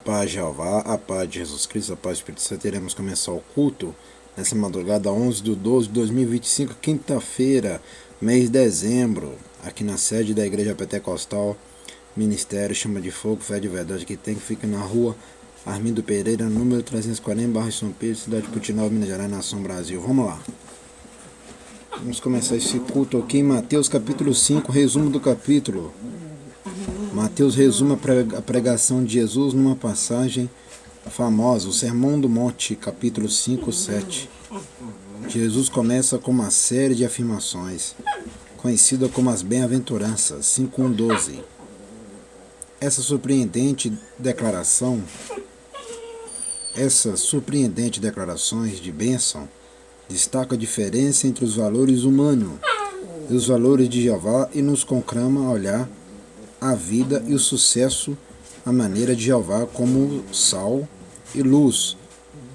paz de Jeová, a paz de Jesus Cristo, a paz do Espírito Santo. Iremos começar o culto nessa madrugada 11/12/2025, quinta-feira, mês de dezembro, aqui na sede da Igreja Pentecostal, Ministério Chama de Fogo, Fé de Verdade, que fica na rua Armindo Pereira, número 340, bairro São Pedro, cidade de Putinal, Minas Gerais, Nação Brasil. Vamos lá. Vamos começar esse culto aqui em Mateus capítulo 5, resumo do capítulo. Mateus resume a pregação de Jesus numa passagem famosa, o Sermão do Monte, capítulo 5, 7. Jesus começa com uma série de afirmações, conhecida como as bem-aventuranças, 5:1-12. Essas surpreendentes declarações de bênção destaca a diferença entre os valores humanos e os valores de Jeová e nos conclama a olhar a vida e o sucesso à maneira de Jeová como sal e luz.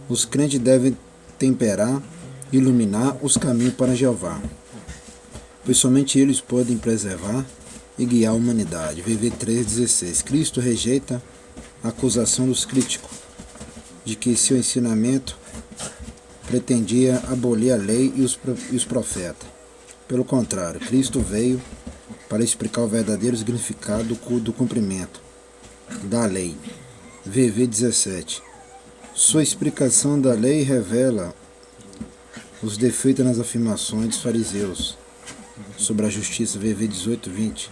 Os crentes devem temperar e iluminar os caminhos para Jeová, pois somente eles podem preservar e guiar a humanidade. VV 3,16. Cristo rejeita a acusação dos críticos de que seu ensinamento pretendia abolir a lei e os profetas. Pelo contrário, Cristo veio para explicar o verdadeiro significado do cumprimento da lei. VV 17. Sua explicação da lei revela os defeitos nas afirmações dos fariseus sobre a justiça. VV 18-20.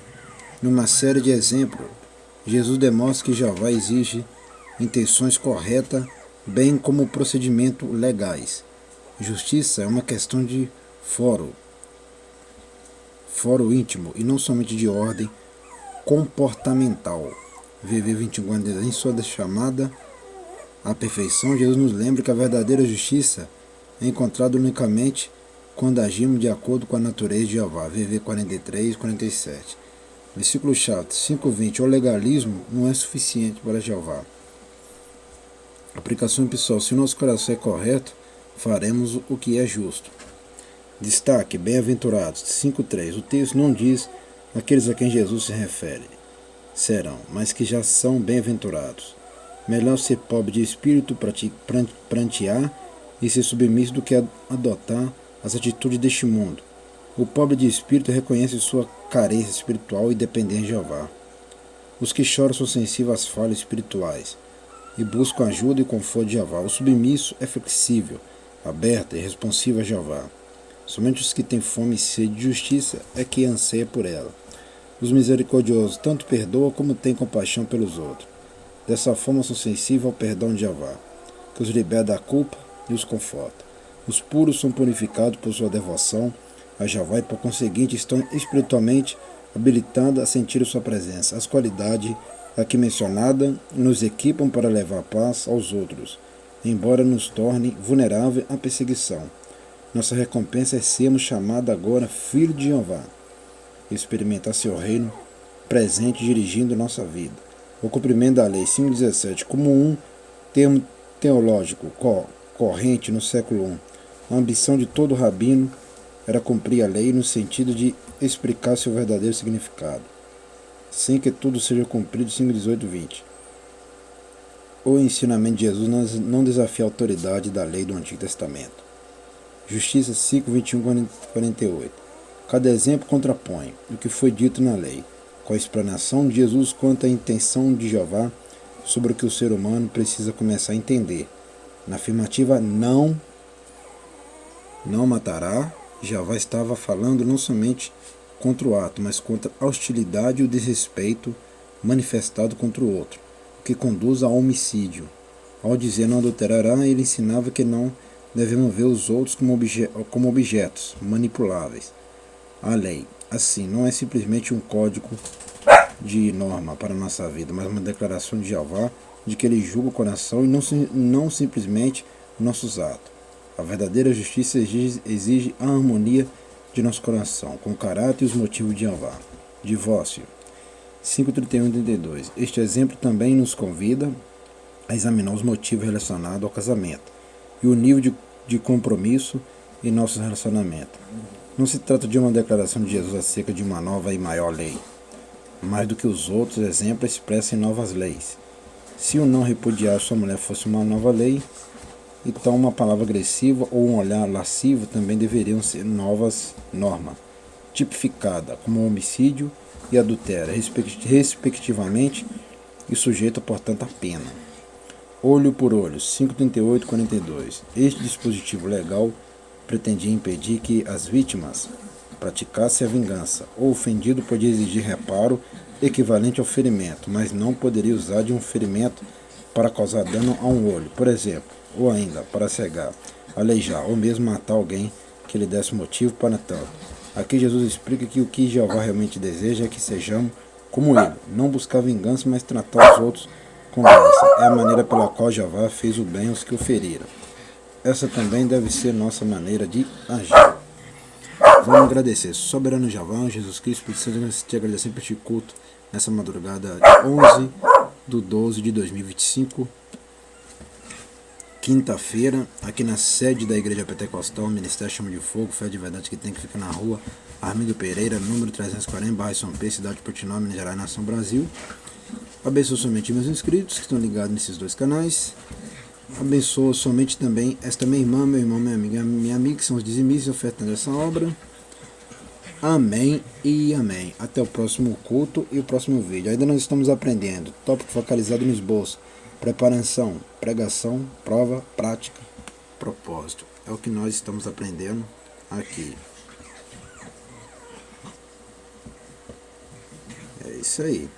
Numa série de exemplos, Jesus demonstra que Jeová exige intenções corretas, bem como procedimentos legais. Justiça é uma questão de foro íntimo e não somente de ordem comportamental. VV 21. Em sua chamada à perfeição, Jesus nos lembra que a verdadeira justiça é encontrada unicamente quando agimos de acordo com a natureza de Jeová. VV 43-47. Versículo-chave 5:20. O legalismo não é suficiente para Jeová. Aplicação pessoal. Se nosso coração é correto, faremos o que é justo. Destaque: bem-aventurados. 5:3. O texto não diz aqueles a quem Jesus se refere serão, mas que já são bem-aventurados. Melhor ser pobre de espírito, prantear e ser submisso do que adotar as atitudes deste mundo. O pobre de espírito reconhece sua carência espiritual e dependência de Jeová. Os que choram são sensíveis às falhas espirituais e buscam ajuda e conforto de Jeová. O submisso é flexível, aberto e responsivo a Jeová. Somente os que têm fome e sede de justiça é que anseia por ela. Os misericordiosos tanto perdoam como têm compaixão pelos outros. Dessa forma são sensíveis ao perdão de Jeová, que os liberta da culpa e os conforta. Os puros são purificados por sua devoção a Jeová e por conseguinte estão espiritualmente habilitados a sentir sua presença. As qualidades aqui mencionadas nos equipam para levar paz aos outros, embora nos torne vulneráveis à perseguição. Nossa recompensa é sermos chamados agora filhos de Jeová, experimentar seu reino presente dirigindo nossa vida. O cumprimento da lei 5:17, como um termo teológico corrente no século I, a ambição de todo rabino era cumprir a lei no sentido de explicar seu verdadeiro significado, sem que tudo seja cumprido. 5:18-20. O ensinamento de Jesus não desafia a autoridade da lei do Antigo Testamento. Justiça 5:21-48. Cada exemplo contrapõe o que foi dito na lei, com a explanação de Jesus quanto à intenção de Jeová sobre o que o ser humano precisa começar a entender. Na afirmativa não matará, Jeová estava falando não somente contra o ato, mas contra a hostilidade e o desrespeito manifestado contra o outro, o que conduz ao homicídio. Ao dizer não adulterará, ele ensinava que não devemos ver os outros como objetos manipuláveis. A lei, assim, não é simplesmente um código de norma para a nossa vida, mas uma declaração de Jeová de que ele julga o coração e não simplesmente nossos atos. A verdadeira justiça exige a harmonia de nosso coração, com o caráter e os motivos de Jeová. Divórcio 5:31-32. Este exemplo também nos convida a examinar os motivos relacionados ao casamento e o nível de compromisso em nossos relacionamentos. Não se trata de uma declaração de Jesus acerca de uma nova e maior lei, mais do que os outros exemplos expressam novas leis. Se o não repudiar sua mulher fosse uma nova lei, então uma palavra agressiva ou um olhar lascivo também deveriam ser novas normas, tipificada como homicídio e adultério, respectivamente, e sujeita, portanto, a pena. Olho por olho, 538-42. Este dispositivo legal pretendia impedir que as vítimas praticassem a vingança. O ofendido podia exigir reparo equivalente ao ferimento, mas não poderia usar de um ferimento para causar dano a um olho, por exemplo, ou ainda para cegar, aleijar ou mesmo matar alguém que lhe desse motivo para tanto. Aqui Jesus explica que o que Jeová realmente deseja é que sejamos como ele, não buscar vingança, mas tratar os outros com graça. É a maneira pela qual Jeová fez o bem aos que o feriram. Essa também deve ser nossa maneira de agir. Vamos agradecer. Soberano Jeová, Jesus Cristo, precisamos te agradecer por este culto nessa madrugada de 11/12/2025, quinta-feira, aqui na sede da Igreja Pentecostal, Ministério Chama de Fogo, Fé de Verdade, que tem que ficar na rua Armindo Pereira, número 340, bairro São Pedro, cidade de Portinópolis, Minas Gerais, Nação Brasil. Abençoa somente meus inscritos que estão ligados nesses dois canais. Abençoa somente também esta minha irmã, meu irmão, minha amiga, que são os dizimistas ofertando essa obra. Amém e amém. Até o próximo culto e o próximo vídeo. Ainda nós estamos aprendendo. Tópico focalizado no esboço. Preparação, pregação, prova, prática, propósito. É o que nós estamos aprendendo aqui. É isso aí.